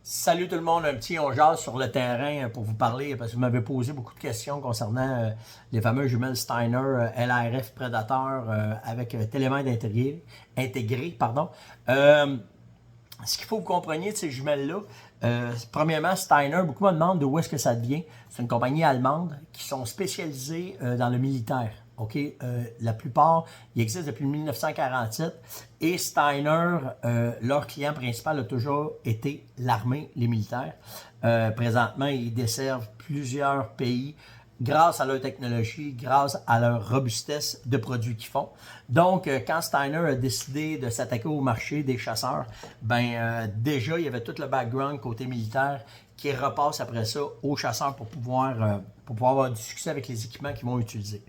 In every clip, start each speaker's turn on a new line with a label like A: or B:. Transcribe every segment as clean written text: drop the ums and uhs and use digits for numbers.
A: Salut tout le monde, un petit on jase sur le terrain pour vous parler parce que vous m'avez posé beaucoup de questions concernant les fameux jumelles Steiner LRF Predator avec télémètre intégré. Pardon. Ce qu'il faut que vous compreniez de ces jumelles-là, premièrement, Steiner, beaucoup me demandent d'où est-ce que ça vient. C'est une compagnie allemande qui sont spécialisées dans le militaire. OK? La plupart, ils existent depuis 1947 et Steiner, leur client principal a toujours été l'armée, les militaires. Présentement, ils desservent plusieurs pays grâce à leur technologie, grâce à leur robustesse de produits qu'ils font. Donc, quand Steiner a décidé de s'attaquer au marché des chasseurs, déjà, il y avait tout le background côté militaire qui repasse après ça aux chasseurs pour pouvoir avoir du succès avec les équipements qu'ils vont utiliser.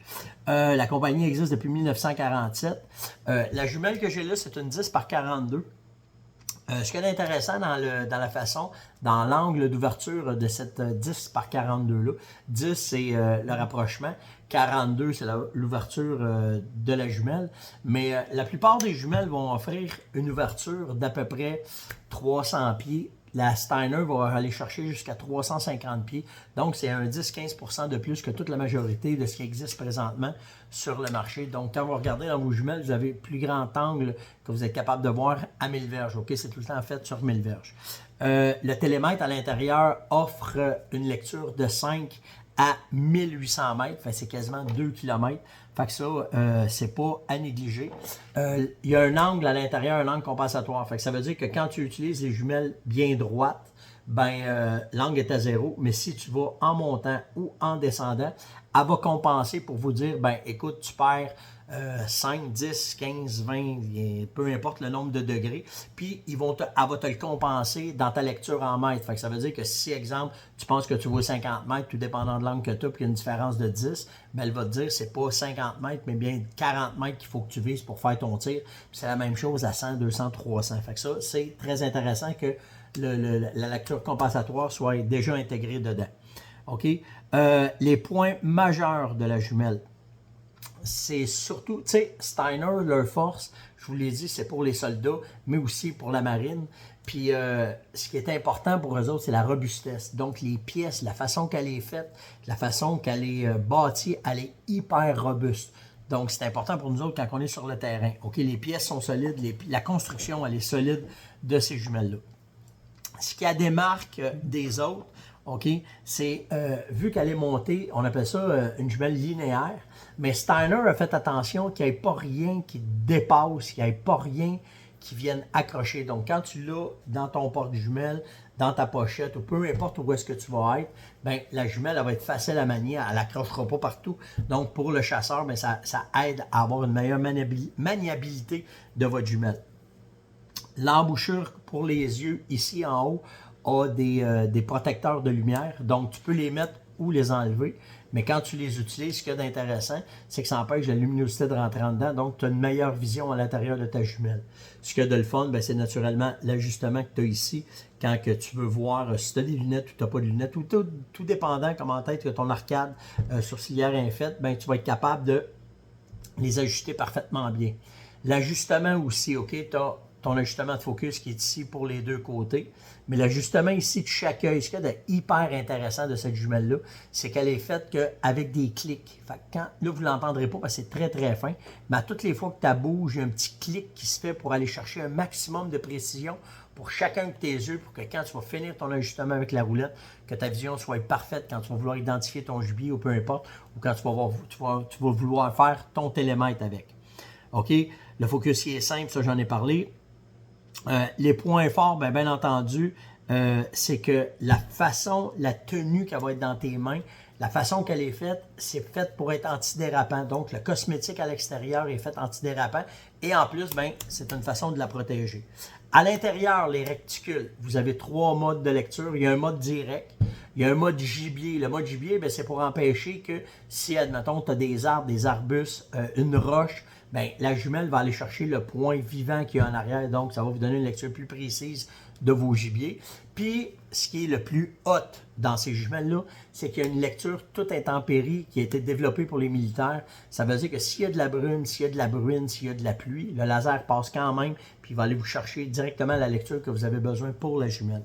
A: La compagnie existe depuis 1947. La jumelle que j'ai là, c'est une 10 par 42. Ce qui est intéressant dans la façon, dans l'angle d'ouverture de cette 10 par 42-là, 10 c'est le rapprochement, 42 c'est l'ouverture de la jumelle, mais la plupart des jumelles vont offrir une ouverture d'à peu près 300 pieds. La Steiner va aller chercher jusqu'à 350 pieds. Donc, c'est un 10-15% de plus que toute la majorité de ce qui existe présentement sur le marché. Donc, quand vous regardez dans vos jumelles, vous avez plus grand angle que vous êtes capable de voir à 1000 verges. OK, c'est tout le temps fait sur 1000 verges. Le télémètre à l'intérieur offre une lecture de 5 à 1800 mètres. Fait, c'est quasiment 2 km. Fait que ça, c'est pas à négliger. Il y a un angle à l'intérieur, un angle compensatoire. Fait que ça veut dire que quand tu utilises les jumelles bien droites, l'angle est à zéro. Mais si tu vas en montant ou en descendant, elle va compenser pour vous dire, écoute, tu perds 5, 10, 15, 20, peu importe le nombre de degrés, puis elle va te le compenser dans ta lecture en mètres. Fait que ça veut dire que si, exemple, tu penses que tu vois 50 mètres, tout dépendant de l'angle que tu as, puis il y a une différence de 10, elle va te dire c'est pas 50 mètres, mais bien 40 mètres qu'il faut que tu vises pour faire ton tir. Puis c'est la même chose à 100, 200, 300. Fait que ça, c'est très intéressant que la lecture compensatoire soit déjà intégrée dedans. OK? Les points majeurs de la jumelle, c'est surtout, tu sais, Steiner, leur force, je vous l'ai dit, c'est pour les soldats, mais aussi pour la marine. Puis, ce qui est important pour eux autres, c'est la robustesse. Donc, les pièces, la façon qu'elle est faite, la façon qu'elle est bâtie, elle est hyper robuste. Donc, c'est important pour nous autres quand on est sur le terrain. OK, les pièces sont solides, la construction, elle est solide de ces jumelles-là. Ce qui la démarque des autres, OK, c'est vu qu'elle est montée, on appelle ça une jumelle linéaire, mais Steiner a fait attention qu'il n'y ait pas rien qui dépasse, qu'il n'y ait pas rien qui vienne accrocher. Donc, quand tu l'as dans ton porte-jumelle, dans ta pochette, ou peu importe où est-ce que tu vas être, la jumelle, elle va être facile à manier, elle n'accrochera pas partout. Donc, pour le chasseur, ça aide à avoir une meilleure maniabilité de votre jumelle. L'embouchure pour les yeux, ici en haut, a des protecteurs de lumière. Donc, tu peux les mettre ou les enlever. Mais quand tu les utilises, ce qu'il y a d'intéressant, c'est que ça empêche la luminosité de rentrer en dedans. Donc, tu as une meilleure vision à l'intérieur de ta jumelle. Ce qu'il y a de le fun, c'est naturellement l'ajustement que tu as ici quand que tu veux voir si tu as des lunettes ou tu n'as pas de lunettes. Ou tout dépendant comment être que ton arcade sourcilière est faite, tu vas être capable de les ajuster parfaitement bien. L'ajustement aussi, OK, tu as ton ajustement de focus qui est ici pour les deux côtés. Mais l'ajustement ici de chaque œil, ce qu'il y a de hyper intéressant de cette jumelle-là, c'est qu'elle est faite avec des clics. Fait que là, vous ne l'entendrez pas parce que c'est très très fin, mais à toutes les fois que tu bouges, il y a un petit clic qui se fait pour aller chercher un maximum de précision pour chacun de tes yeux, pour que quand tu vas finir ton ajustement avec la roulette, que ta vision soit parfaite quand tu vas vouloir identifier ton gibier ou peu importe, ou quand tu vas vouloir faire ton télémètre avec. OK? Le focus qui est simple, ça j'en ai parlé. Les points forts, bien entendu, c'est que la façon, la tenue qu'elle va être dans tes mains, la façon qu'elle est faite, c'est fait pour être antidérapant. Donc, le cosmétique à l'extérieur est fait antidérapant. Et en plus, c'est une façon de la protéger. À l'intérieur, les réticules, vous avez 3 modes de lecture. Il y a un mode direct, il y a un mode gibier. Le mode gibier, c'est pour empêcher que si, admettons, tu as des arbres, des arbustes, une roche, la jumelle va aller chercher le point vivant qu'il y a en arrière. Donc, ça va vous donner une lecture plus précise de vos gibiers. Puis, ce qui est le plus hot dans ces jumelles-là, c'est qu'il y a une lecture toute intempérie qui a été développée pour les militaires. Ça veut dire que s'il y a de la brume, s'il y a de la bruine, s'il y a de la pluie, le laser passe quand même, puis il va aller vous chercher directement la lecture que vous avez besoin pour la jumelle.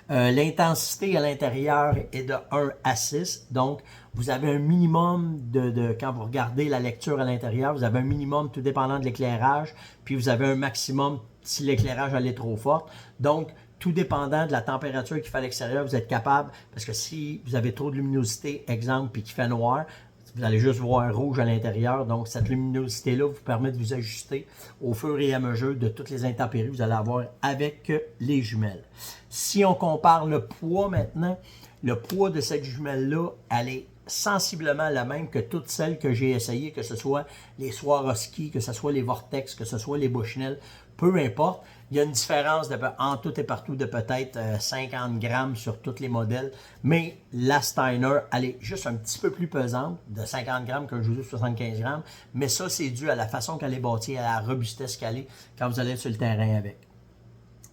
A: L'intensité à l'intérieur est de 1 à 6, donc vous avez un minimum quand vous regardez la lecture à l'intérieur, vous avez un minimum tout dépendant de l'éclairage, puis vous avez un maximum si l'éclairage allait trop fort. Donc, tout dépendant de la température qu'il fait à l'extérieur, vous êtes capable, parce que si vous avez trop de luminosité, exemple, puis qu'il fait noir, vous allez juste voir rouge à l'intérieur. Donc, cette luminosité-là vous permet de vous ajuster au fur et à mesure de toutes les intempéries que vous allez avoir avec les jumelles. Si on compare le poids maintenant, le poids de cette jumelle-là, elle est sensiblement la même que toutes celles que j'ai essayées, que ce soit les Swarovski, que ce soit les Vortex, que ce soit les Bushnell, peu importe. Il y a une différence en tout et partout de peut-être 50 grammes sur tous les modèles, mais la Steiner, elle est juste un petit peu plus pesante, de 50 grammes que je vous dis 75 grammes, mais ça, c'est dû à la façon qu'elle est bâtie, à la robustesse qu'elle est quand vous allez sur le terrain avec.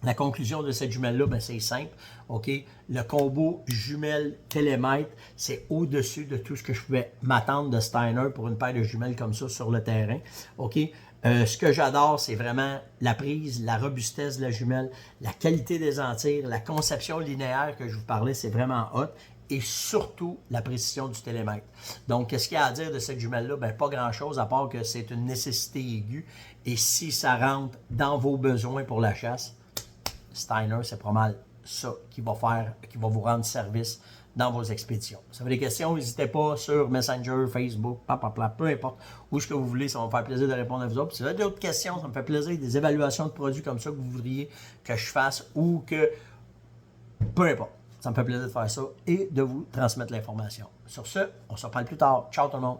A: La conclusion de cette jumelle-là, ben, c'est simple. OK? Le combo jumelle-télémètre, c'est au-dessus de tout ce que je pouvais m'attendre de Steiner pour une paire de jumelles comme ça sur le terrain. OK? Ce que j'adore, c'est vraiment la prise, la robustesse de la jumelle, la qualité des antires, la conception linéaire que je vous parlais, c'est vraiment hot. Et surtout, la précision du télémètre. Donc, qu'est-ce qu'il y a à dire de cette jumelle-là? Ben, pas grand-chose, à part que c'est une nécessité aiguë. Et si ça rentre dans vos besoins pour la chasse, Steiner, c'est pas mal ça qui va vous rendre service dans vos expéditions. Si vous avez des questions, n'hésitez pas sur Messenger, Facebook, peu importe où ce que vous voulez, ça va me faire plaisir de répondre à vous autres. Puis si vous avez d'autres questions, ça me fait plaisir, des évaluations de produits comme ça que vous voudriez que je fasse ou que... Peu importe, ça me fait plaisir de faire ça et de vous transmettre l'information. Sur ce, on se reparle plus tard. Ciao tout le monde!